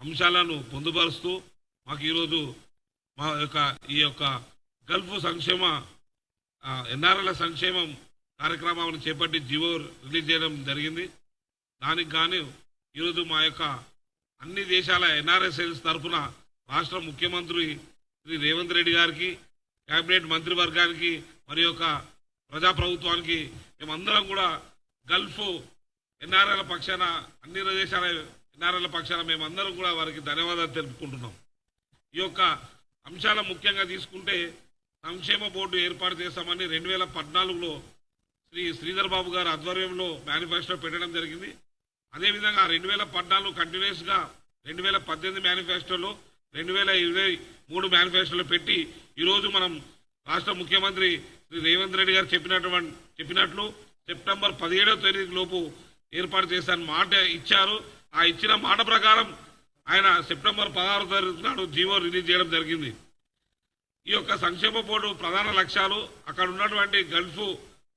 అంశాలను పొందుపరుస్తూ మాకు ఈరోజు మా యొక్క ఈ యొక్క గల్ఫ్ సంక్షేమ ఎన్ఆర్ఎల సంక్షేమం కార్యక్రమాలను చేపట్టి జీవో రిలీజ్ చేయడం జరిగింది. దానికి గాను ఈరోజు మా యొక్క అన్ని దేశాల ఎన్ఆర్ఎస్ఎల్స్ తరఫున రాష్ట్ర ముఖ్యమంత్రి శ్రీ రేవంత్ రెడ్డి గారికి, కేబినెట్ మంత్రివర్గానికి మరి యొక్క ప్రజాప్రభుత్వానికి మేమందరం కూడా గల్ఫ్ ఎన్ఆర్ఎల పక్షాన, అన్ని దేశాల ఎన్ఆర్ఎల పక్షాన మేమందరం కూడా వారికి ధన్యవాదాలు తెలుపుకుంటున్నాం. ఈ యొక్క అంశాల ముఖ్యంగా తీసుకుంటే సంక్షేమ బోర్డు ఏర్పాటు చేస్తామని 2014లో శ్రీధర్ బాబు గారి ఆధ్వర్యంలో మేనిఫెస్టో పెట్టడం జరిగింది. అదేవిధంగా 2014 కంటిన్యూస్గా 2018 మేనిఫెస్టోలో 2023 మేనిఫెస్టోలో పెట్టి ఈరోజు మనం రాష్ట్ర ముఖ్యమంత్రి శ్రీ రేవంత్ రెడ్డి గారు చెప్పినట్లు సెప్టెంబర్ 17వ తేదీ లోపు ఏర్పాటు చేస్తారని మాట ఇచ్చారు. ఆ ఇచ్చిన మాట ప్రకారం ఆయన సెప్టెంబర్ 16వ తారీఖు నాడు జీవో రిలీజ్ చేయడం జరిగింది. ఈ యొక్క సంక్షేమ బోర్డు ప్రధాన లక్ష్యాలు అక్కడ ఉన్నటువంటి గల్ఫ్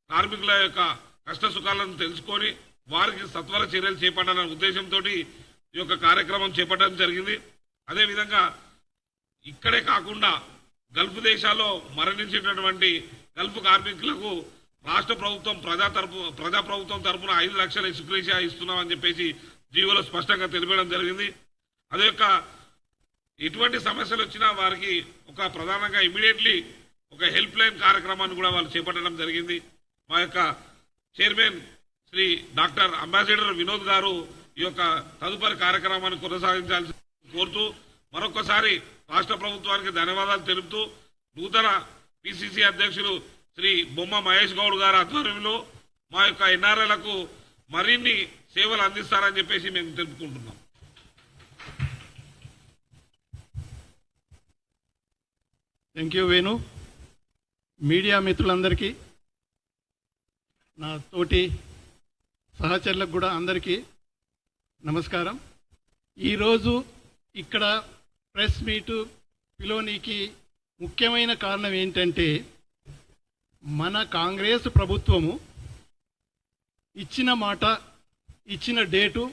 కార్మికుల యొక్క కష్ట సుఖాలను తెలుసుకొని వారికి సత్వర చర్యలు చేపట్టాలనే ఉద్దేశంతో ఈ యొక్క కార్యక్రమం చేపట్టడం జరిగింది. అదేవిధంగా ఇక్కడే కాకుండా గల్ఫ్ దేశాల్లో మరణించినటువంటి గల్ఫ్ కార్మికులకు రాష్ట్ర ప్రభుత్వం ప్రజాప్రభుత్వం తరఫున 5 లక్షల ఎక్స్గ్రేషియా ఇస్తున్నామని చెప్పేసి జీవోలో స్పష్టంగా తెలిపడం జరిగింది. అదే యొక్క ఎటువంటి సమస్యలు వచ్చినా వారికి ఒక ప్రధానంగా ఇమీడియట్లీ ఒక హెల్ప్ లైన్ కార్యక్రమాన్ని కూడా వాళ్ళు చేపట్టడం జరిగింది. మా యొక్క chairman Shri doctor ambassador Vinod గారు ఈ యొక్క తదుపరి కార్యక్రమాన్ని కొనసాగించాల్సి కోరుతూ మరొకసారి రాష్ట్ర ప్రభుత్వానికి ధన్యవాదాలు తెలుపుతూ నూతన పిసిసి అధ్యక్షులు శ్రీ బొమ్మ మహేష్ గౌడ్ గారి ఆధ్వర్యంలో మా యొక్క ఎన్ఆర్ఐలకు మరిన్ని సేవలు అందిస్తారని చెప్పేసి మేము తెలుపుకుంటున్నాం. Thank you Venu. మీడియా మిత్రులందరికీ, నా తోటి సహచరులకు కూడా అందరికీ నమస్కారం. ఈరోజు ఇక్కడ ప్రెస్ మీటు పిలోనికి ముఖ్యమైన కారణం ఏంటంటే మన కాంగ్రెస్ ప్రభుత్వము ఇచ్చిన మాట, ఇచ్చిన డేటు,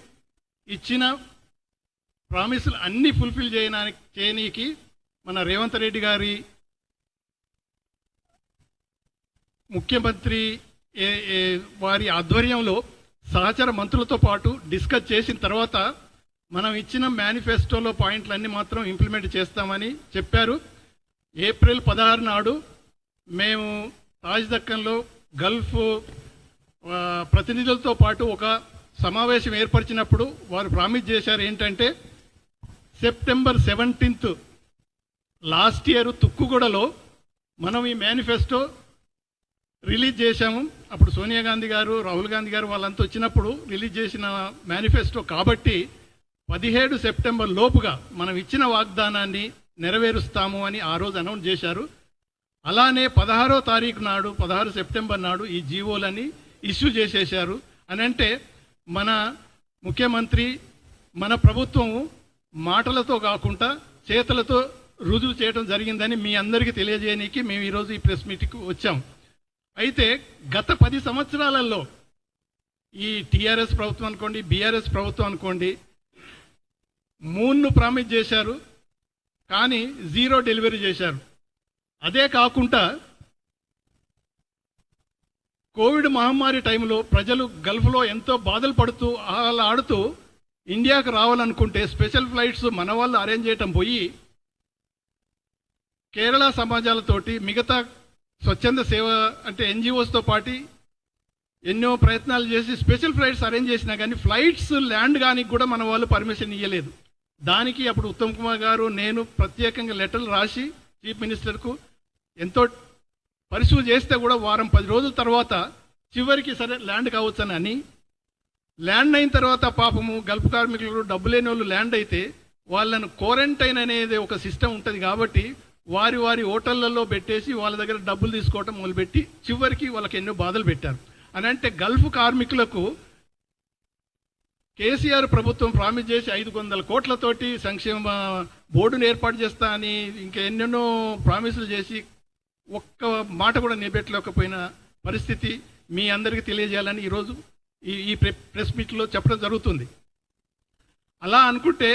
ఇచ్చిన ప్రామిసులు అన్నీ ఫుల్ఫిల్ చేయడానికి మన రేవంత్ రెడ్డి గారి ముఖ్యమంత్రి వారి ఆధ్వర్యంలో సహచర మంత్రులతో పాటు డిస్కస్ చేసిన తర్వాత మనం ఇచ్చిన మేనిఫెస్టోలో పాయింట్లన్నీ మాత్రం ఇంప్లిమెంట్ చేస్తామని చెప్పారు. ఏప్రిల్ 16 నాడు మేము తాజ్ దక్కన్లో గల్ఫ్ ప్రతినిధులతో పాటు ఒక సమావేశం ఏర్పరిచినప్పుడు వారు ప్రామిస్ చేశారు ఏంటంటే సెప్టెంబర్ 17th లాస్ట్ ఇయర్ తుక్కుగూడలో మనం ఈ మేనిఫెస్టో రిలీజ్ చేశాము. అప్పుడు సోనియా గాంధీ గారు, రాహుల్ గాంధీ గారు వాళ్ళంతా వచ్చినప్పుడు రిలీజ్ చేసిన మేనిఫెస్టో కాబట్టి 17 సెప్టెంబర్ లోపుగా మనం ఇచ్చిన వాగ్దానాన్ని నెరవేరుస్తాము అని ఆ రోజు అనౌన్స్ చేశారు. అలానే 16వ తారీఖు నాడు 16 సెప్టెంబర్ నాడు ఈ జీవోలని ఇష్యూ చేసేశారు. అని అంటే మన ముఖ్యమంత్రి, మన ప్రభుత్వం మాటలతో కాకుండా చేతలతో రుజువు చేయడం జరిగిందని మీ అందరికీ తెలియజేయడానికి మేము ఈరోజు ఈ ప్రెస్ మీట్కి వచ్చాం. అయితే గత 10 సంవత్సరాలలో ఈ టీఆర్ఎస్ ప్రభుత్వం అనుకోండి, బీఆర్ఎస్ ప్రభుత్వం అనుకోండి, 3 ప్రామిస్ చేశారు కానీ 0 డెలివరీ చేశారు. అదే కాకుండా కోవిడ్ మహమ్మారి టైంలో ప్రజలు గల్ఫ్లో ఎంతో బాధలు పడుతూ ఆడుతూ ఇండియాకు రావాలనుకుంటే స్పెషల్ ఫ్లైట్స్ మన వాళ్ళు అరేంజ్ చేయటం పోయి కేరళ సమాజాలతోటి మిగతా స్వచ్ఛంద సేవ అంటే ఎన్జిఓస్తో పాటు ఎన్నో ప్రయత్నాలు చేసి స్పెషల్ ఫ్లైట్స్ అరేంజ్ చేసినా కానీ ఫ్లైట్స్ ల్యాండ్ కానీ కూడా మన వాళ్ళు పర్మిషన్ ఇవ్వలేదు. దానికి అప్పుడు ఉత్తమ్ కుమార్ గారు, నేను ప్రత్యేకంగా లెటర్లు రాసి చీఫ్ మినిస్టర్కు ఎంతో పరిశీలన చేస్తే కూడా వారం 10 రోజుల తర్వాత చివరికి సరే ల్యాండ్ కావచ్చని అని ల్యాండ్ అయిన తర్వాత పాపము గల్ఫ్ కార్మికులు డబ్బు లేని వాళ్ళు ల్యాండ్ అయితే వాళ్ళను క్వారంటైన్ అనేది ఒక సిస్టమ్ ఉంటుంది కాబట్టి వారి వారి హోటళ్లలో పెట్టేసి వాళ్ళ దగ్గర డబ్బులు తీసుకోవటం మొదలుపెట్టి చివరికి వాళ్ళకి ఎన్నో బాధలు పెట్టారు. అని అంటే గల్ఫ్ కార్మికులకు కేసీఆర్ ప్రభుత్వం ప్రామిస్ చేసి 500 కోట్లతోటి సంక్షేమ బోర్డును ఏర్పాటు చేస్తా అని ఇంకా ఎన్నెన్నో ప్రామిసులు చేసి ఒక్క మాట కూడా నిలబెట్టలేకపోయిన పరిస్థితి మీ అందరికీ తెలియజేయాలని ఈరోజు ఈ ప్రెస్ మీట్లో చెప్పడం జరుగుతుంది. అలా అనుకుంటే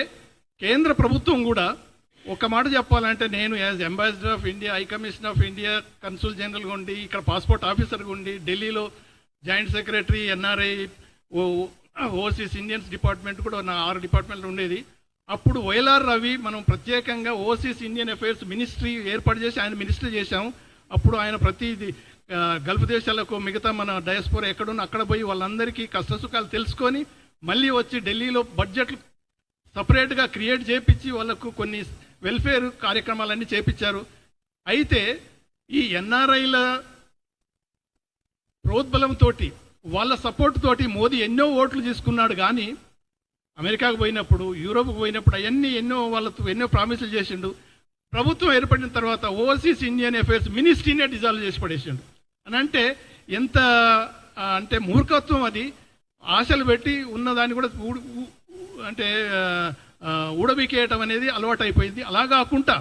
కేంద్ర ప్రభుత్వం కూడా ఒక మాట చెప్పాలంటే, నేను as ambassador of India, high commission of India, consul జనరల్గా ఉండి, ఇక్కడ పాస్పోర్ట్ ఆఫీసర్గా ఉండి, ఢిల్లీలో joint secretary, NRI, overseas Indians department కూడా నా 6 డిపార్ట్మెంట్లు ఉండేది. అప్పుడు వైఎల్ఆర్ రవి మనం ప్రత్యేకంగా ఓవర్సీస్ ఇండియన్ అఫైర్స్ మినిస్ట్రీ ఏర్పాటు చేసి ఆయన మినిస్ట్రీ చేశాము. అప్పుడు ఆయన ప్రతిదీ గల్ఫ్ దేశాలకు, మిగతా మన డయాస్పోరా ఎక్కడున్నా అక్కడ పోయి వాళ్ళందరికీ కష్టసుఖాలు తెలుసుకొని మళ్ళీ వచ్చి ఢిల్లీలో బడ్జెట్లు సపరేట్గా క్రియేట్ చేపించి వాళ్ళకు కొన్ని వెల్ఫేర్ కార్యక్రమాలన్నీ చేపించారు. అయితే ఈ ఎన్ఆర్ఐల ప్రోద్బలంతో, వాళ్ళ సపోర్ట్ తోటి మోదీ ఎన్నో ఓట్లు తీసుకున్నాడు. కానీ అమెరికాకు పోయినప్పుడు, యూరోప్కి పోయినప్పుడు అవన్నీ వాళ్ళతో ఎన్నో ప్రామిసులు చేసిండు. ప్రభుత్వం ఏర్పడిన తర్వాత ఓవర్సీస్ ఇండియన్ అఫైర్స్ మినిస్ట్రీనే డిజాల్వ్ చేసి పడేసిండు. అని అంటే ఎంత అంటే మూర్ఖత్వం అది. ఆశలు పెట్టి ఉన్నదాన్ని కూడా అంటే ఊడబికేయటం అనేది అలవాటు అయిపోయింది. అలా కాకుండా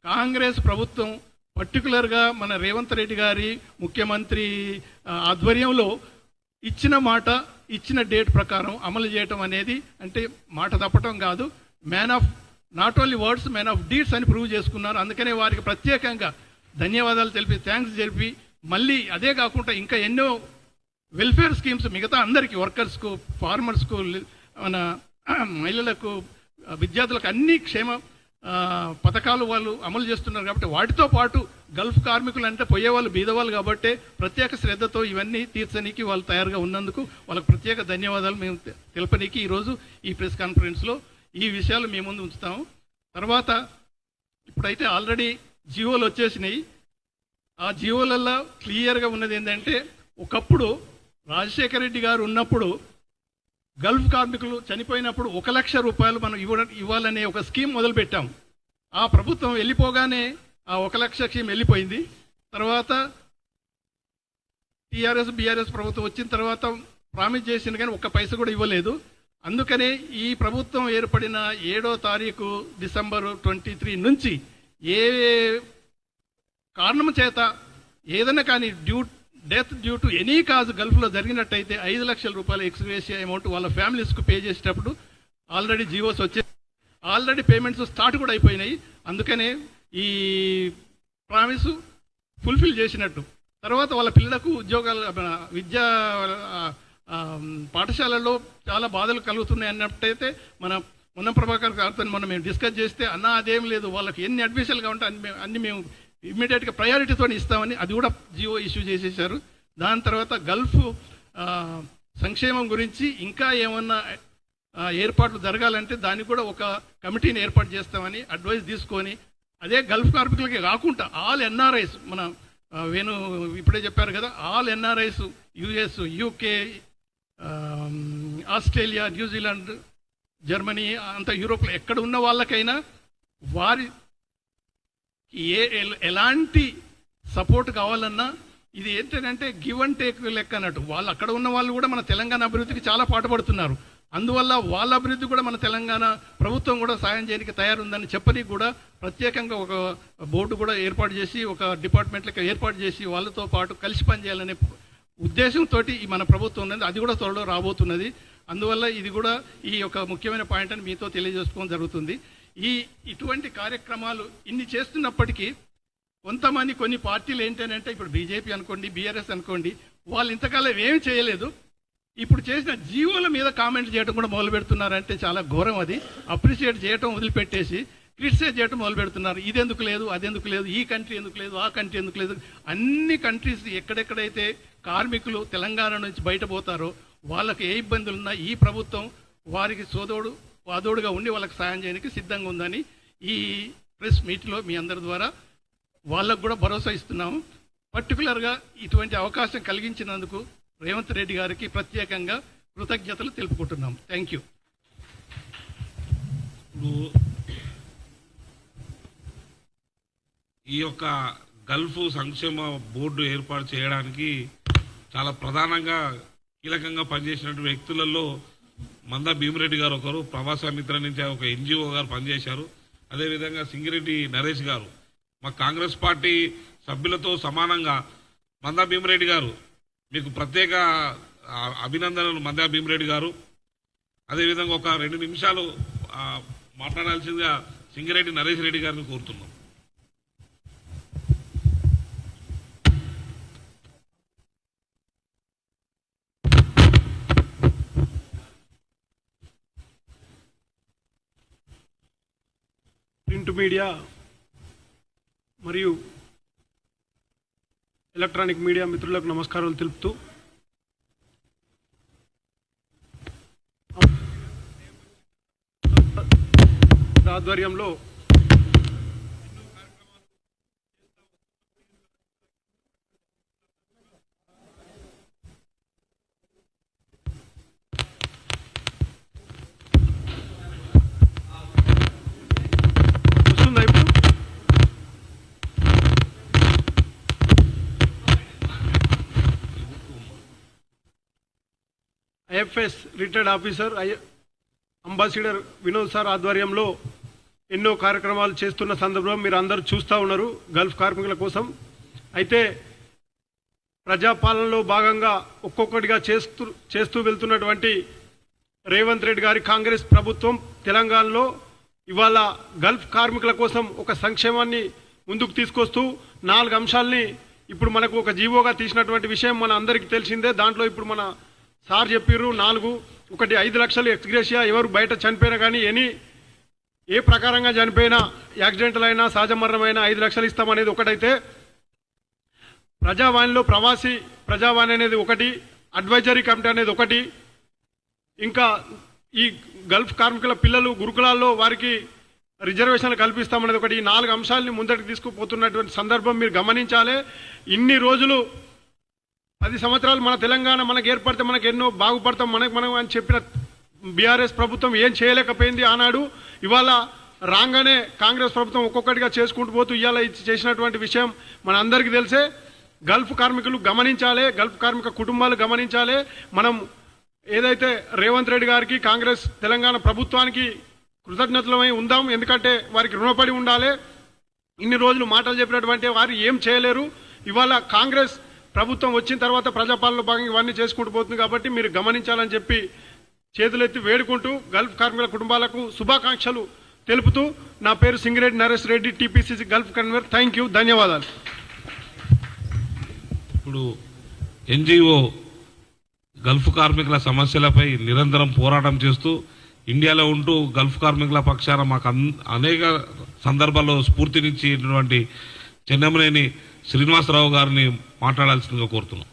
కాంగ్రెస్ ప్రభుత్వం, పర్టికులర్గా మన రేవంత్ రెడ్డి గారి ముఖ్యమంత్రి ఆధ్వర్యంలో ఇచ్చిన మాట, ఇచ్చిన డేట్ ప్రకారం అమలు చేయటం అనేది, అంటే మాట తప్పటం కాదు, man of not only words, man of deeds అని ప్రూవ్ చేసుకున్నారు. అందుకనే వారికి ప్రత్యేకంగా ధన్యవాదాలు తెలిపి, థ్యాంక్స్ తెలిపి, మళ్ళీ అదే కాకుండా ఇంకా ఎన్నో వెల్ఫేర్ స్కీమ్స్ మిగతా అందరికీ, వర్కర్స్కు, ఫార్మర్స్కు, మన మహిళలకు, విద్యార్థులకు అన్ని క్షేమ పథకాలు వాళ్ళు అమలు చేస్తున్నారు. కాబట్టి వాటితో పాటు గల్ఫ్ కార్మికులు అంటే పోయేవాళ్ళు బీదవాళ్ళు కాబట్టి ప్రత్యేక శ్రద్ధతో ఇవన్నీ తీర్చడానికి వాళ్ళు తయారుగా ఉన్నందుకు వాళ్ళకు ప్రత్యేక ధన్యవాదాలు మేము తెలపడానికి ఈరోజు ఈ ప్రెస్ కాన్ఫరెన్స్లో ఈ విషయాలు మేము ముందు ఉంచుతాము. తర్వాత ఇప్పుడైతే ఆల్రెడీ జియోలు వచ్చేసినాయి. ఆ జియోలలో క్లియర్గా ఉన్నది ఏంటంటే, ఒకప్పుడు రాజశేఖర రెడ్డి గారు ఉన్నప్పుడు గల్ఫ్ కార్మికులు చనిపోయినప్పుడు 1 లక్ష రూపాయలు మనం ఇవ్వాలనే ఒక స్కీమ్ మొదలుపెట్టాం. ఆ ప్రభుత్వం వెళ్ళిపోగానే ఆ 1 లక్ష స్కీమ్ వెళ్ళిపోయింది. తర్వాత టీఆర్ఎస్ బీఆర్ఎస్ ప్రభుత్వం వచ్చిన తర్వాత ప్రామిస్ చేసింది కానీ 1 పైసా కూడా ఇవ్వలేదు. అందుకనే ఈ ప్రభుత్వం ఏర్పడిన 7వ తారీఖు డిసెంబర్ 23 నుంచి ఏ కారణం చేత ఏదైనా కానీ death due to any cause గల్ఫ్లో జరిగినట్టయితే 5 లక్షల రూపాయల ఎక్స్గ్రేషియా అమౌంట్ వాళ్ళ ఫ్యామిలీస్కు పే చేసేటప్పుడు ఆల్రెడీ జీవోస్ వచ్చే, ఆల్రెడీ పేమెంట్స్ స్టార్ట్ కూడా అయిపోయినాయి. అందుకనే ఈ ప్రామిస్ ఫుల్ఫిల్ చేసినట్టు. తర్వాత వాళ్ళ పిల్లలకు ఉద్యోగాలు, విద్యా పాఠశాలల్లో చాలా బాధలు కలుగుతున్నాయి అన్నట్టయితే మన మొన్న ప్రభాకర్ గారితో మనం మేము డిస్కస్ చేస్తే, అన్న అదేం లేదు, వాళ్ళకి ఎన్ని అడ్మిషన్లు కావాలంటే అన్ని మేము ఇమ్మీడియట్గా ప్రయారిటీతో ఇస్తామని అది కూడా జియో ఇష్యూ చేసేసారు. దాని తర్వాత గల్ఫ్ సంక్షేమం గురించి ఇంకా ఏమన్నా ఏర్పాట్లు జరగాలంటే దానికి కూడా ఒక కమిటీని ఏర్పాటు చేస్తామని అడ్వైస్ తీసుకొని, అదే గల్ఫ్ కార్మికులకి కాకుండా ఆల్ ఎన్ఆర్ఐస్, మన వేణు ఇప్పుడే చెప్పారు కదా, all NRIs US, UK, Australia, New Zealand, Germany, అంత యూరోప్లో ఎక్కడ ఉన్న వాళ్ళకైనా వారి ఎలాంటి సపోర్ట్ కావాలన్నా ఇది ఏంటంటే గివ్ అండ్ టేక్ లెక్క అన్నట్టు. వాళ్ళు అక్కడ ఉన్న వాళ్ళు కూడా మన తెలంగాణ అభివృద్ధికి చాలా పాటుపడుతున్నారు. అందువల్ల వాళ్ళ అభివృద్ధి కూడా మన తెలంగాణ ప్రభుత్వం కూడా సాయం చేయడానికి తయారుందని చెప్పని కూడా ప్రత్యేకంగా ఒక బోర్డు కూడా ఏర్పాటు చేసి, ఒక డిపార్ట్మెంట్లకి ఏర్పాటు చేసి వాళ్ళతో పాటు కలిసి పనిచేయాలనే ఉద్దేశంతో ఈ మన ప్రభుత్వం ఉన్నది. అది కూడా త్వరలో రాబోతున్నది. అందువల్ల ఇది కూడా ఈ యొక్క ముఖ్యమైన పాయింట్ అని మీతో తెలియజేసుకోవడం జరుగుతుంది. ఇటువంటి కార్యక్రమాలు ఇన్ని చేస్తున్నప్పటికీ కొంతమంది, కొన్ని పార్టీలు ఏంటంటే, ఇప్పుడు బీజేపీ అనుకోండి, బీఆర్ఎస్ అనుకోండి, వాళ్ళు ఇంతకాలం ఏమి చేయలేదు. ఇప్పుడు చేసిన జీవోల మీద కామెంట్ చేయడం కూడా మొదలు పెడుతున్నారంటే చాలా ఘోరం. అది అప్రిషియేట్ చేయడం వదిలిపెట్టేసి క్రిటిసైజ్ చేయడం మొదలు పెడుతున్నారు. ఇది ఎందుకు లేదు, అది ఎందుకు లేదు, ఈ కంట్రీ ఎందుకు లేదు, ఆ కంట్రీ ఎందుకు లేదు. అన్ని కంట్రీస్ ఎక్కడెక్కడైతే కార్మికులు తెలంగాణ నుంచి బయటపోతారో వాళ్ళకి ఏ ఇబ్బందులున్నా ఈ ప్రభుత్వం వారికి వాదోడుగా ఉండి వాళ్ళకి సాయం చేయడానికి సిద్ధంగా ఉందని ఈ ప్రెస్ మీట్లో మీ అందరి ద్వారా వాళ్ళకు కూడా భరోసా ఇస్తున్నాము. పర్టికులర్గా ఇటువంటి అవకాశం కలిగించినందుకు రేవంత్ రెడ్డి గారికి ప్రత్యేకంగా కృతజ్ఞతలు తెలుపుకుంటున్నాం. Thank you. ఈ యొక్క గల్ఫ్ సంక్షేమ బోర్డు ఏర్పాటు చేయడానికి చాలా ప్రధానంగా కీలకంగా పనిచేసినటువంటి వ్యక్తులలో మందా భీమిరెడ్డి గారు ఒకరు, ప్రవాస మిత్ర నుంచి ఒక ఎన్జిఓ గారు పనిచేశారు. అదేవిధంగా సింగిరెడ్డి నరేష్ గారు, మా కాంగ్రెస్ పార్టీ సభ్యులతో సమానంగా మందా భీమిరెడ్డి గారు, మీకు ప్రత్యేక అభినందనలు మందా భీమిరెడ్డి గారు. అదేవిధంగా ఒక 2 నిమిషాలు మాట్లాడాల్సిందిగా సింగిరెడ్డి నరేష్ రెడ్డి గారిని కోరుతున్నాం. ప్రింట్ మీడియా మరియు ఎలక్ట్రానిక్ మీడియా మిత్రులకు నమస్కారాలు తెలుపుతూ ఆధ్వర్యంలో IFS retired officer ambassador Vinod sir ఆధ్వర్యంలో ఎన్నో కార్యక్రమాలు చేస్తున్న సందర్భంలో మీరు అందరూ చూస్తూ ఉన్నారు గల్ఫ్ కార్మికుల కోసం. అయితే ప్రజాపాలనలో భాగంగా ఒక్కొక్కటిగా చేస్తూ వెళ్తున్నటువంటి రేవంత్ రెడ్డి గారి కాంగ్రెస్ ప్రభుత్వం తెలంగాణలో ఇవాళ గల్ఫ్ కార్మికుల కోసం ఒక సంక్షేమాన్ని ముందుకు తీసుకొస్తూ 4 అంశాలని ఇప్పుడు మనకు ఒక జీవోగా తీసినటువంటి విషయం మన అందరికీ తెలిసిందే. దాంట్లో ఇప్పుడు మన సార్ చెప్పారు 4. ఒకటి 5 లక్షలు ఎక్స్గ్రేషియా, ఎవరు బయట చనిపోయినా కానీ ఏ ప్రకారంగా చనిపోయినా, యాక్సిడెంటల్ అయినా సహజ మరణమైనా 5 లక్షలు ఇస్తామనేది ఒకటైతే, ప్రజావాణిలో ప్రవాసీ ప్రజావాణి అనేది ఒకటి, అడ్వైజరీ కమిటీ అనేది ఒకటి, ఇంకా ఈ గల్ఫ్ కార్మికుల పిల్లలు గురుకులాల్లో వారికి రిజర్వేషన్లు కల్పిస్తామనేది ఒకటి. ఈ 4 అంశాలని ముందటికి తీసుకుపోతున్నటువంటి సందర్భం మీరు గమనించాలి. ఇన్ని రోజులు 10 సంవత్సరాలు మన తెలంగాణ మనకు ఏర్పడితే మనకు ఎన్నో బాగుపడతాం మనం అని చెప్పిన బీఆర్ఎస్ ప్రభుత్వం ఏం చేయలేకపోయింది ఆనాడు. ఇవాళ రాగానే కాంగ్రెస్ ప్రభుత్వం ఒక్కొక్కటిగా చేసుకుంటూ పోతూ ఇవాళ చేసినటువంటి విషయం మన అందరికీ తెలిసే. గల్ఫ్ కార్మికులు గమనించాలి, గల్ఫ్ కార్మిక కుటుంబాలు గమనించాలి. మనం ఏదైతే రేవంత్ రెడ్డి గారికి కాంగ్రెస్ తెలంగాణ ప్రభుత్వానికి కృతజ్ఞతలమై ఉందాం. ఎందుకంటే వారికి రుణపడి ఉండాలి. ఇన్ని రోజులు మాటలు చెప్పినటువంటి వారు ఏం చేయలేరు. ఇవాళ కాంగ్రెస్ ప్రభుత్వం వచ్చిన తర్వాత ప్రజాపాలనలో భాగంగా ఇవన్నీ చేసుకుంటూ పోతుంది. కాబట్టి మీరు గమనించాలని చెప్పి చేతులెత్తి వేడుకుంటూ గల్ఫ్ కార్మికుల కుటుంబాలకు శుభాకాంక్షలు తెలుపుతూ నా పేరు Singireddy Naresh Reddy, TPCC Gulf convener. Thank you, ధన్యవాదాలు. ఇప్పుడు ఎన్జిఓ గల్ఫ్ కార్మికుల సమస్యలపై నిరంతరం పోరాటం చేస్తూ ఇండియాలో ఉంటూ గల్ఫ్ కార్మికుల పక్షాన మాకు అనేక సందర్భాల్లో స్ఫూర్తినిచ్చినటువంటి చెన్నమనేని శ్రీనివాసరావు గారిని మాట్లాడాల్సిందిగా కోరుతున్నాం.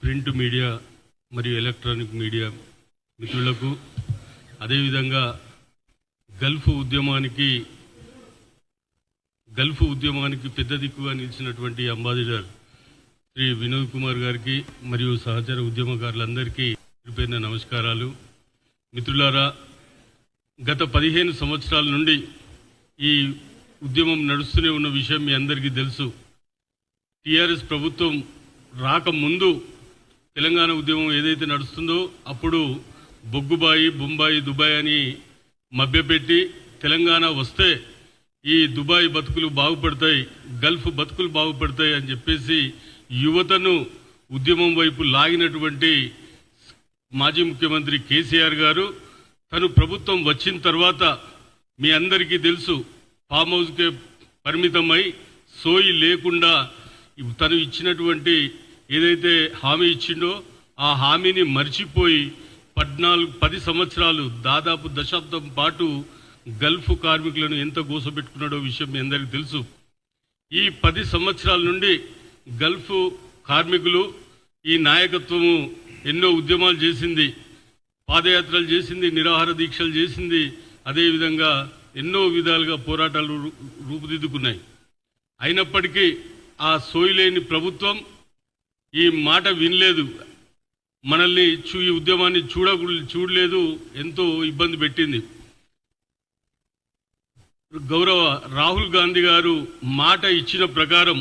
ప్రింట్ మీడియా మరియు ఎలక్ట్రానిక్ మీడియా మిత్రులకు, అదేవిధంగా గల్ఫ్ ఉద్యమానికి పెద్ద దిక్కుగా నిలిచినటువంటి అంబాసిడర్ శ్రీ వినోద్ కుమార్ గారికి మరియు సహచర ఉద్యమకారులందరికీ పేరున నమస్కారాలు. మిత్రులారా, గత 15 సంవత్సరాల నుండి ఈ ఉద్యమం నడుస్తూనే ఉన్న విషయం మీ అందరికీ తెలుసు. టీఆర్ఎస్ ప్రభుత్వం రాకముందు తెలంగాణ ఉద్యమం ఏదైతే నడుస్తుందో అప్పుడు బొగ్గుబాయి, బొంబాయి, దుబాయ్ అని మభ్యపెట్టి తెలంగాణ వస్తే ఈ దుబాయ్ బతుకులు బాగుపడతాయి, గల్ఫ్ బతుకులు బాగుపడతాయి అని చెప్పేసి యువతను ఉద్యమం వైపు లాగినటువంటి మాజీ ముఖ్యమంత్రి కేసీఆర్ గారు తను ప్రభుత్వం వచ్చిన తర్వాత మీ అందరికీ తెలుసు ఫామ్ హౌస్కే పరిమితమై సోయి లేకుండా తను ఇచ్చినటువంటి ఏదైతే హామీ ఇచ్చిండో ఆ హామీని మర్చిపోయి 10 సంవత్సరాలు దాదాపు దశాబ్దం పాటు గల్ఫ్ కార్మికులను ఎంత గోసపెట్టుకున్నాడో విషయం మీ అందరికీ తెలుసు. ఈ 10 సంవత్సరాల నుండి గల్ఫ్ కార్మికులు ఈ నాయకత్వము ఎన్నో ఉద్యమాలు చేసింది, పాదయాత్రలు చేసింది, నిరాహార దీక్షలు చేసింది, అదేవిధంగా ఎన్నో విధాలుగా పోరాటాలు రూపుదిద్దుకున్నాయి. అయినప్పటికీ ఆ సోయిలేని ప్రభుత్వం ఈ మాట వినలేదు, మనల్ని ఈ ఉద్యమాన్ని చూడలేదు, ఎంతో ఇబ్బంది పెట్టింది. గౌరవ రాహుల్ గాంధీ గారు మాట ఇచ్చిన ప్రకారం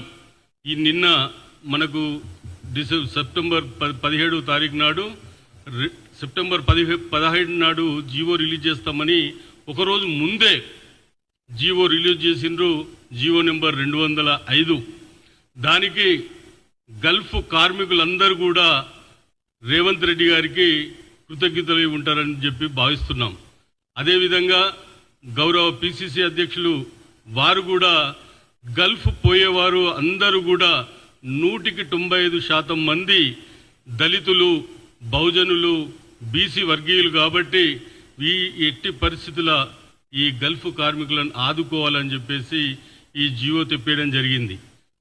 ఈ నిన్న మనకు సెప్టెంబర్ 17వ తారీఖు నాడు సెప్టెంబర్ 17 నాడు జీవో రిలీజ్ చేస్తామని ఒకరోజు ముందే జీవో రిలీజ్ చేసిండ్రు, జీవో నెంబర్ 205. దానికి గల్ఫ్ కార్మికులందరూ కూడా రేవంత్ రెడ్డి గారికి కృతజ్ఞతలు ఉంటారని చెప్పి భావిస్తున్నాం. అదేవిధంగా గౌరవ పిసిసి అధ్యక్షులు వారు కూడా గల్ఫ్ పోయేవారు అందరూ కూడా 195% మంది దళితులు, బహుజనులు, బీసీ వర్గీయులు కాబట్టి ఈ ఎట్టి పరిస్థితుల ఈ గల్ఫ్ కార్మికులను ఆదుకోవాలని చెప్పేసి ఈ జీవో తెప్పేయడం జరిగింది.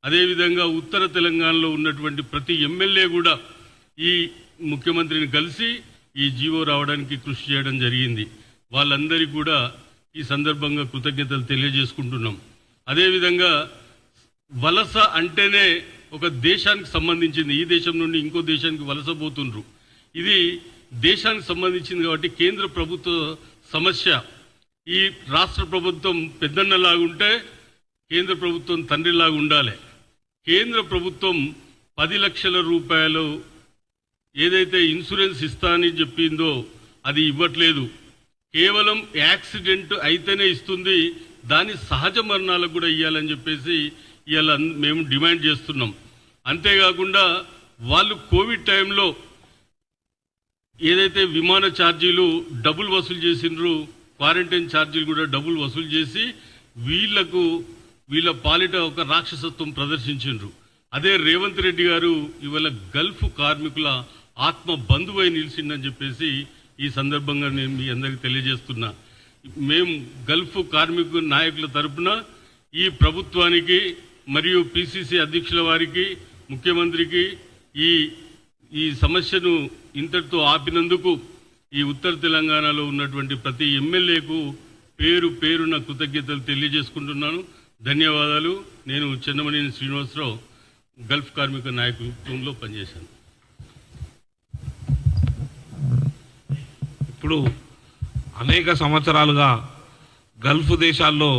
అదేవిధంగా ఉత్తర తెలంగాణలో ఉన్నటువంటి ప్రతి ఎమ్మెల్యే కూడా ఈ ముఖ్యమంత్రిని కలిసి ఈ జీవో రావడానికి కృషి చేయడం జరిగింది. వాళ్ళందరికీ కూడా ఈ సందర్భంగా కృతజ్ఞతలు తెలియజేసుకుంటున్నాం. అదేవిధంగా వలస అంటేనే ఒక దేశానికి సంబంధించింది. ఈ దేశం నుండి ఇంకో దేశానికి వలస పోతుండ్రు. ఇది దేశానికి సంబంధించింది కాబట్టి కేంద్ర ప్రభుత్వ సమస్య. ఈ రాష్ట్ర ప్రభుత్వం పెద్దన్నలాగుంటే కేంద్ర ప్రభుత్వం తండ్రిలాగా ఉండాలి. కేంద్ర ప్రభుత్వం 10 లక్షల రూపాయలు ఏదైతే ఇన్సూరెన్స్ ఇస్తానని చెప్పిందో అది ఇవ్వట్లేదు. కేవలం యాక్సిడెంట్ అయితేనే ఇస్తుంది. దాని సహజ మరణాలకు కూడా ఇవ్వాలని చెప్పేసి ఇవాళ మేము డిమాండ్ చేస్తున్నాం. అంతేకాకుండా వాళ్ళు కోవిడ్ టైంలో ఏదైతే విమాన ఛార్జీలు డబుల్ వసూలు చేసిండ్రు, క్వారంటైన్ ఛార్జీలు కూడా డబుల్ వసూలు చేసి వీళ్ళ పాలిట ఒక రాక్షసత్వం ప్రదర్శించిండ్రు. అదే రేవంత్ రెడ్డి గారు ఇవాళ గల్ఫ్ కార్మికుల ఆత్మ బంధువై నిలిచిందని చెప్పేసి ఈ సందర్భంగా నేను మీ అందరికీ తెలియజేస్తున్నా. మేము గల్ఫ్ కార్మిక నాయకుల తరపున ఈ ప్రభుత్వానికి మరియు పిసిసి అధ్యక్షుల వారికి, ముఖ్యమంత్రికి ఈ సమస్యను ఇంతటితో ఆపినందుకు ఈ ఉత్తర తెలంగాణలో ఉన్నటువంటి ప్రతి ఎమ్మెల్యేకు పేరు పేరున కృతజ్ఞతలు తెలియజేసుకుంటున్నాను. ధన్యవాదాలు. నేను చెన్నమనేని శ్రీనివాసరావు, గల్ఫ్ కార్మిక నాయకత్వంలో పనిచేశాను. ఇప్పుడు అనేక సంవత్సరాలుగా గల్ఫ్ దేశాల్లో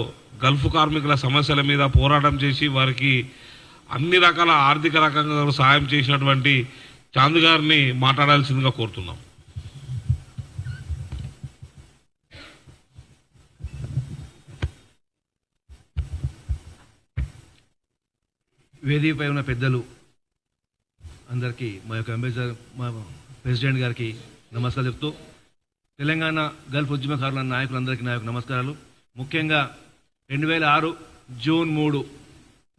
గల్ఫ్ కార్మికుల సమస్యల మీద పోరాటం చేసి వారికి అన్ని రకాల ఆర్థిక రకంగా సహాయం చేసినటువంటి చాంద్ గారిని మాట్లాడాల్సిందిగా కోరుతున్నాం. వేదికపై ఉన్న పెద్దలు అందరికీ మా ప్రెసిడెంట్ గారికి నమస్కారం చెప్తూ, తెలంగాణ గల్ఫ్ ఉద్యమకారుల నాయకులందరికీ నా యొక్క నమస్కారాలు. ముఖ్యంగా 2006 జూన్ 3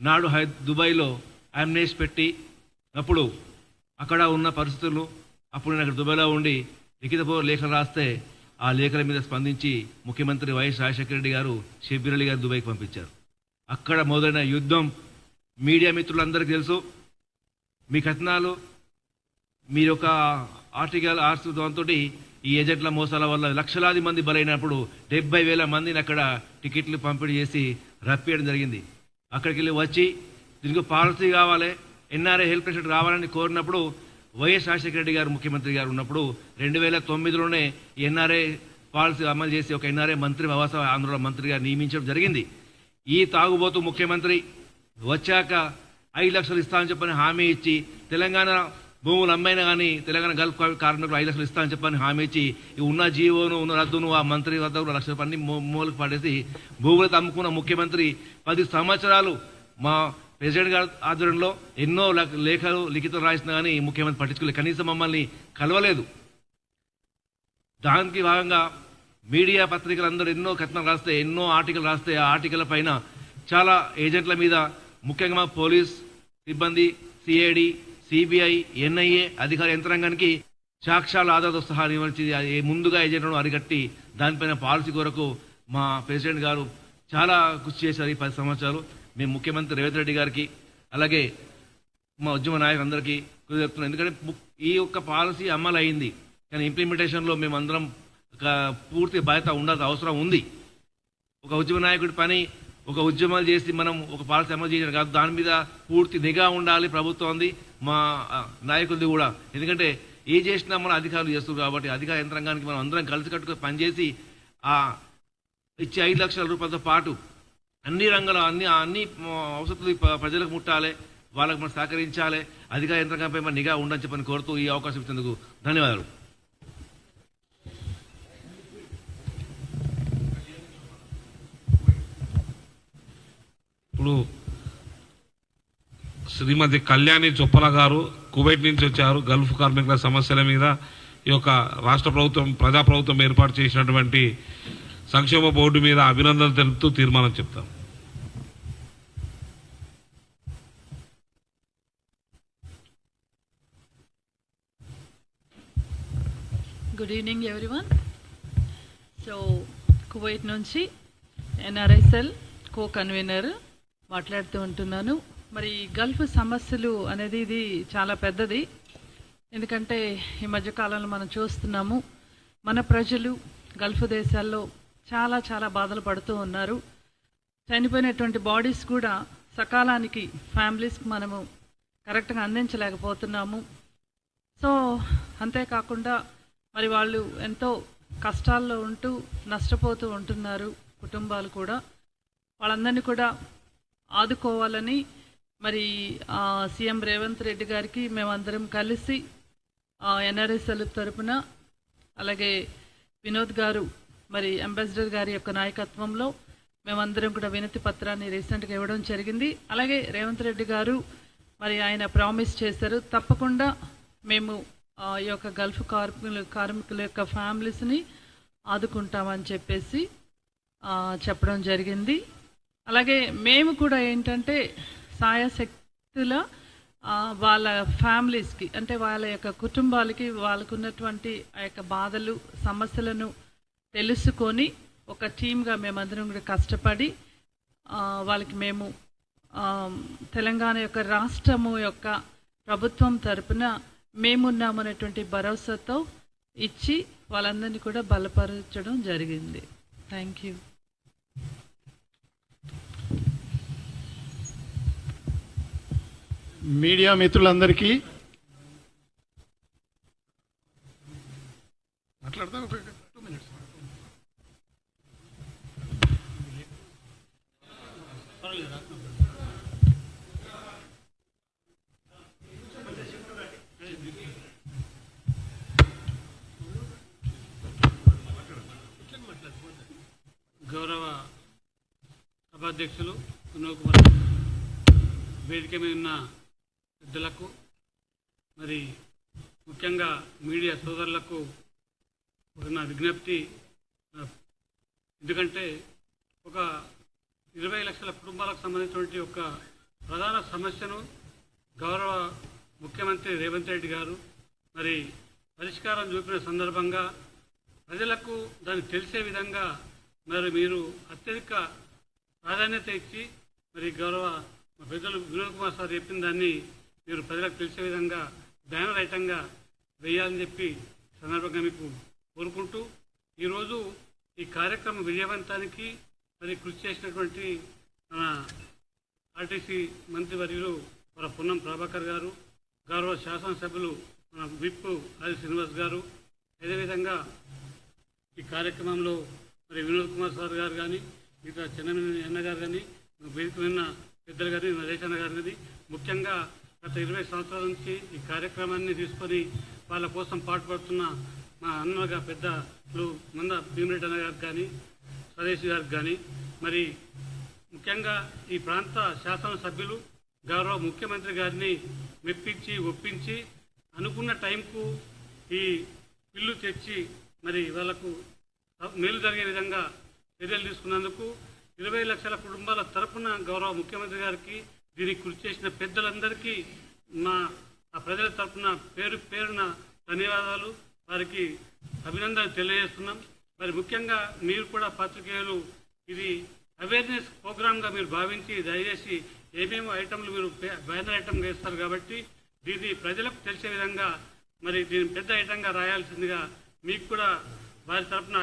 నాడు దుబాయ్లో అమ్నెస్టీ పెట్టి అప్పుడు అక్కడ ఉన్న పరిస్థితులు, అప్పుడు నేను అక్కడ దుబాయ్లో ఉండి లిఖితపూర్వక లేఖలు రాస్తే ఆ లేఖల మీద స్పందించి ముఖ్యమంత్రి వైఎస్ రాజశేఖర రెడ్డి గారు షబ్బీర్ అలీ గారు దుబాయ్కి పంపించారు. అక్కడ మొదలైన యుద్ధం మీడియా మిత్రులందరికీ తెలుసు. మీ కథనాలు, మీరు ఒక ఆర్టికల్ దాంతో ఈ ఏజెంట్ల మోసాల వల్ల లక్షలాది మంది బలైనప్పుడు 70,000 మందిని అక్కడ టికెట్లు పంపిణీ చేసి రప్పియడం జరిగింది. అక్కడికి వెళ్ళి వచ్చి దీనికి పాలసీ కావాలి, ఎన్ఆర్ఐ హెల్ప్ లైన్ రావాలని కోరినప్పుడు వైఎస్ రాజశేఖర రెడ్డి గారు ముఖ్యమంత్రి గారు ఉన్నప్పుడు 2009లోనే ఎన్ఆర్ఐ పాలసీ అమలు చేసి ఒక ఎన్ఆర్ఐ మంత్రి ఆవాస ఆంధ్ర మంత్రిగా నియమించడం జరిగింది. ఈ తాగుబోతు ముఖ్యమంత్రి వచ్చాక 5 లక్షలు ఇస్తామని చెప్పని హామీ ఇచ్చి, తెలంగాణ భూములు అమ్మైనా కానీ తెలంగాణ గల్ఫ్ కార్మికులు 5 లక్షలు ఇస్తామని చెప్పని హామీ ఇచ్చి, ఉన్న జీవోను ఉన్న రద్దును ఆ మంత్రి వద్ద 1 లక్షల పని మూలకు పడేసి భూములకు అమ్ముకున్న ముఖ్యమంత్రి 10 సంవత్సరాలు మా ప్రెసిడెంట్ గారి ఆధ్వర్యంలో ఎన్నో లేఖలు లిఖితం రాసినా కానీ ముఖ్యమంత్రి పట్టించుకోలేదు. కనీసం మమ్మల్ని కలవలేదు. దానికి భాగంగా మీడియా పత్రికలందరూ ఎన్నో కథనాలు రాస్తే, ఎన్నో ఆర్టికల్ రాస్తే ఆ ఆర్టికల్ పైన చాలా ఏజెంట్ల మీద, ముఖ్యంగా పోలీస్ సిబ్బంది, సిఐడి, సిబిఐ, ఎన్ఐఏ అధికార యంత్రాంగానికి సాక్ష్యాల ఆధారాలతో సహా నియమించి ముందుగా ఏజెంట్లను అరికట్టి దానిపైన పాలసీ కొరకు మా ప్రెసిడెంట్ గారు చాలా కృషి చేశారు. ఈ 10 సంవత్సరాలు మేము ముఖ్యమంత్రి రేవంత్ రెడ్డి గారికి అలాగే మా ఉద్యమ నాయకులందరికీ చెప్తున్నాం. ఎందుకంటే ఈ యొక్క పాలసీ అమలు అయింది, కానీ ఇంప్లిమెంటేషన్లో మేమందరం పూర్తి బాధ్యత ఉండాల్సిన అవసరం ఉంది. ఒక ఉద్యమ నాయకుడి పని ఒక ఉద్యమాలు చేసి మనం ఒక పాలసీ అమలు చేయడం కాదు, దాని మీద పూర్తి నిఘా ఉండాలి ప్రభుత్వంది, మా నాయకులది కూడా. ఎందుకంటే ఏ చేసినా మన అధికారులు చేస్తారు కాబట్టి అధికార యంత్రాంగానికి మనం అందరం కలిసికట్టుగా పనిచేసి ఆ ఇచ్చే 5 లక్షల రూపాయలతో పాటు అన్ని రంగాల అన్ని అవసరాలు ప్రజలకు ముట్టాలి, వాళ్ళకు మనం సహకరించాలి, అధికార యంత్రాంగంపై మన నిఘా ఉండని చెప్పని కోరుతూ ఈ అవకాశం ఇచ్చేందుకు ధన్యవాదాలు. ఇప్పుడు శ్రీమతి కళ్యాణి చొప్పల గారు కువైట్ నుంచి వచ్చారు. గల్ఫ్ కార్మికుల సమస్యల మీద ఈ యొక్క రాష్ట్ర ప్రభుత్వం ప్రజాప్రభుత్వం ఏర్పాటు చేసినటువంటి సంక్షేమ బోర్డు మీద అభినందనలు తెలుపుతూ తీర్మానం చెప్తాం. Good evening everyone. So Kuwait నుంచి ఎన్ఆర్ఐఎస్ఎల్ కో కన్వీనర్ మాట్లాడుతూ ఉంటున్నాను. మరి గల్ఫ్ సమస్యలు అనేది ఇది చాలా పెద్దది. ఎందుకంటే ఈ మధ్యకాలంలో మనం చూస్తున్నాము మన ప్రజలు గల్ఫ్ దేశాల్లో చాలా చాలా బాధలు పడుతూ ఉన్నారు. చనిపోయినటువంటి బాడీస్ కూడా సకాలానికి ఫ్యామిలీస్కి మనము కరెక్ట్గా అందించలేకపోతున్నాము. సో అంతేకాకుండా మరి వాళ్ళు ఎంతో కష్టాల్లో ఉంటూ నష్టపోతూ ఉంటున్నారు. కుటుంబాలు కూడా వాళ్ళందరినీ కూడా ఆదుకోవాలని మరి సీఎం రేవంత్ రెడ్డి గారికి మేమందరం కలిసి ఎన్ఆర్ఎస్ఎల్ తరపున, అలాగే వినోద్ గారు మరి అంబాసిడర్ గారి యొక్క నాయకత్వంలో మేమందరం కూడా వినతి పత్రాన్ని రీసెంట్గా ఇవ్వడం జరిగింది. అలాగే రేవంత్ రెడ్డి గారు మరి ఆయన ప్రామిస్ చేశారు, తప్పకుండా మేము ఈ యొక్క గల్ఫ్ కార్మికుల యొక్క ఫ్యామిలీస్ని ఆదుకుంటామని చెప్పేసి చెప్పడం జరిగింది. అలాగే మేము కూడా ఏంటంటే సాయశక్తుల వాళ్ళ ఫ్యామిలీస్కి, అంటే వాళ్ళ యొక్క కుటుంబాలకి వాళ్ళకు ఉన్నటువంటి ఆ యొక్క బాధలు సమస్యలను తెలుసుకొని ఒక టీమ్గా మేమందరం కూడా కష్టపడి వాళ్ళకి మేము తెలంగాణ యొక్క రాష్ట్రము యొక్క ప్రభుత్వం తరపున మేమున్నామనేటువంటి భరోసాతో ఇచ్చి వాళ్ళందరినీ కూడా బలపరచడం జరిగింది. Thank you. మీడియా మిత్రులందరికీ మాట్లాడతాం. ఒక 2 minutes. గౌరవ సభాధ్యక్షులు వినోద్ కుమార్, వేదిక మీద ఉన్న పెద్దలకు, మరి ముఖ్యంగా మీడియా సోదరులకు నా విజ్ఞప్తి, ఎందుకంటే ఒక 20 లక్షల కుటుంబాలకు సంబంధించినటువంటి ఒక ప్రధాన సమస్యను గౌరవ ముఖ్యమంత్రి రేవంత్ రెడ్డి గారు మరి పరిష్కారం చూపిన సందర్భంగా ప్రజలకు దాన్ని తెలిసే విధంగా మరి మీరు అత్యధిక ప్రాధాన్యత ఇచ్చి మరి గౌరవ పెద్దలు వినోద్ కుమార్ సార్ చెప్పిన దాన్ని మీరు ప్రజలకు తెలిసే విధంగా బ్యానర్ ఐటంగా వేయాలని చెప్పి సందర్భంగా మీకు కోరుకుంటూ, ఈరోజు ఈ కార్యక్రమం విజయవంతానికి మరి కృషి చేసినటువంటి మన ఆర్టీసీ మంత్రివర్యులు మన పొన్నం ప్రభాకర్ గారు, గౌరవ శాసనసభ్యులు మన విప్ ఆది శ్రీనివాస్ గారు, అదేవిధంగా ఈ కార్యక్రమంలో మరి వినోద్ కుమార్ సార్ గారు కానీ, మిగతా చెన్నమనేని అన్న గారు కానీ, వేదిక ఉన్న పెద్దలు కానీ, నరేష్ అన్న గారు కానీ, ముఖ్యంగా గత 20 సంవత్సరాల నుంచి ఈ కార్యక్రమాన్ని తీసుకొని వాళ్ళ కోసం పాటుపడుతున్న మా అన్నగా పెద్దలు మంద భీమరెడ్డి అన్న గారికి కానీ, స్వదేశీ గారికి కానీ, మరి ముఖ్యంగా ఈ ప్రాంత శాసనసభ్యులు గౌరవ ముఖ్యమంత్రి గారిని మెప్పించి ఒప్పించి అనుకున్న టైంకు ఈ బిల్లు తెచ్చి మరి వాళ్ళకు మేలు జరిగే విధంగా చర్యలు తీసుకున్నందుకు 20 లక్షల కుటుంబాల తరపున గౌరవ ముఖ్యమంత్రి గారికి, దీనికి కృషి చేసిన పెద్దలందరికీ మా ప్రజల తరపున పేరు పేరున ధన్యవాదాలు, వారికి అభినందనలు తెలియజేస్తున్నాం. మరి ముఖ్యంగా మీరు కూడా పాత్రికేయులు ఇది అవేర్నెస్ ప్రోగ్రామ్గా మీరు భావించి దయచేసి ఏమేమి ఐటమ్లు మీరు బ్యానర్ ఐటమ్గా వేస్తారు కాబట్టి దీన్ని ప్రజలకు తెలిసే విధంగా మరి దీన్ని పెద్ద ఐటంగా రాయాల్సిందిగా మీకు కూడా వారి తరఫున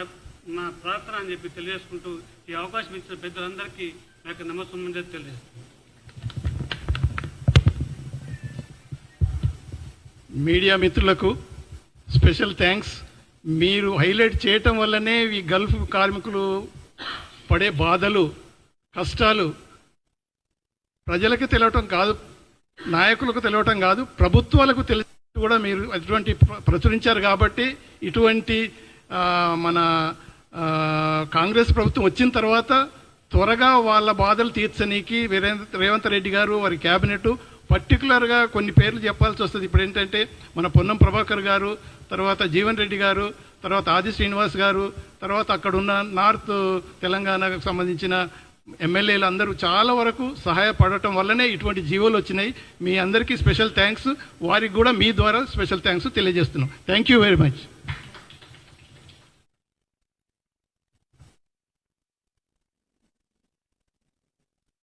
నా ప్రార్థన అని చెప్పి తెలియజేసుకుంటూ ఈ అవకాశం ఇచ్చిన పెద్దలందరికీ నాకు నమస్కారం తెలియజేస్తున్నాను. మీడియా మిత్రులకు స్పెషల్ థ్యాంక్స్. మీరు హైలైట్ చేయటం వల్లనే ఈ గల్ఫ్ కార్మికులు పడే బాధలు కష్టాలు ప్రజలకు తెలియటం కాదు, నాయకులకు తెలియటం కాదు, ప్రభుత్వాలకు తెలిసి కూడా మీరు అటువంటి ప్రచురించారు కాబట్టి ఇటువంటి మన కాంగ్రెస్ ప్రభుత్వం వచ్చిన తర్వాత త్వరగా వాళ్ళ బాధలు తీర్చనీకి రేవంత్ రెడ్డి గారు వారి క్యాబినెట్ పర్టికులర్గా కొన్ని పేర్లు చెప్పాల్సి వస్తుంది. ఇప్పుడు ఏంటంటే మన పొన్నం ప్రభాకర్ గారు, తర్వాత జీవన్ రెడ్డి గారు, తర్వాత ఆది శ్రీనివాస్ గారు, తర్వాత అక్కడున్న నార్త్ తెలంగాణకు సంబంధించిన ఎమ్మెల్యేలు అందరూ చాలా వరకు సహాయపడటం వల్లనే ఇటువంటి జీవోలు వచ్చినాయి. మీ అందరికీ స్పెషల్ థ్యాంక్స్. వారికి కూడా మీ ద్వారా స్పెషల్ థ్యాంక్స్ తెలియజేస్తున్నాం. Thank you very much.